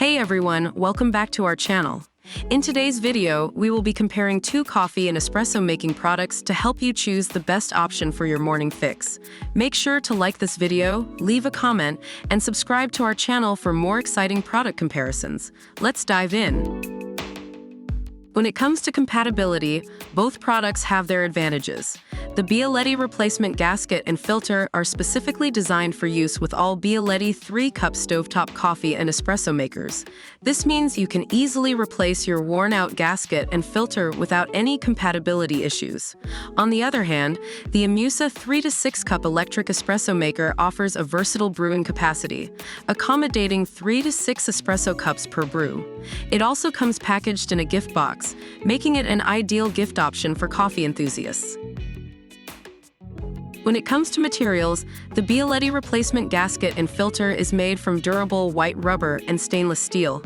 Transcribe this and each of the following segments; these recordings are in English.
Hey everyone, welcome back to our channel. In today's video, we will be comparing two coffee and espresso making products to help you choose the best option for your morning fix. Make sure to like this video, leave a comment, and subscribe to our channel for more exciting product comparisons. Let's dive in. When it comes to compatibility, both products have their advantages. The Bialetti replacement gasket and filter are specifically designed for use with all Bialetti 3-cup stovetop coffee and espresso makers. This means you can easily replace your worn-out gasket and filter without any compatibility issues. On the other hand, the IMUSA 3 to 6-cup electric espresso maker offers a versatile brewing capacity, accommodating 3 to 6 espresso cups per brew. It also comes packaged in a gift box, making it an ideal gift option for coffee enthusiasts. When it comes to materials, the Bialetti replacement gasket and filter is made from durable white rubber and stainless steel.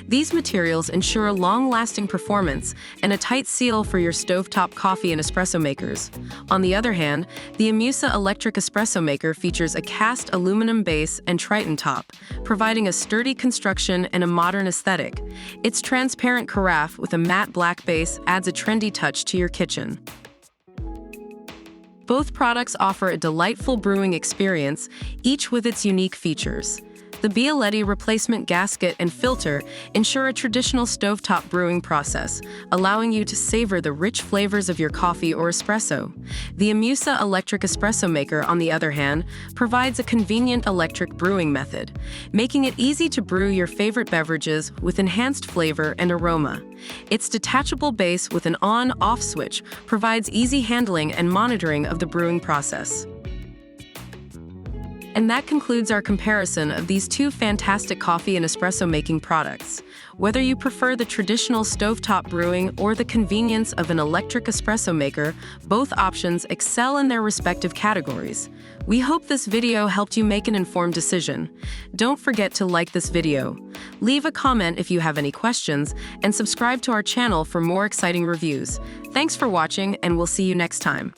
These materials ensure long-lasting performance and a tight seal for your stovetop coffee and espresso makers. On the other hand, the IMUSA electric espresso maker features a cast aluminum base and Triton top, providing a sturdy construction and a modern aesthetic. Its transparent carafe with a matte black base adds a trendy touch to your kitchen. Both products offer a delightful brewing experience, each with its unique features. The Bialetti replacement gasket and filter ensure a traditional stovetop brewing process, allowing you to savor the rich flavors of your coffee or espresso. The IMUSA electric espresso maker, on the other hand, provides a convenient electric brewing method, making it easy to brew your favorite beverages with enhanced flavor and aroma. Its detachable base with an on-off switch provides easy handling and monitoring of the brewing process. And that concludes our comparison of these two fantastic coffee and espresso making products. Whether you prefer the traditional stovetop brewing or the convenience of an electric espresso maker, both options excel in their respective categories. We hope this video helped you make an informed decision. Don't forget to like this video, leave a comment if you have any questions, and subscribe to our channel for more exciting reviews. Thanks for watching, and we'll see you next time.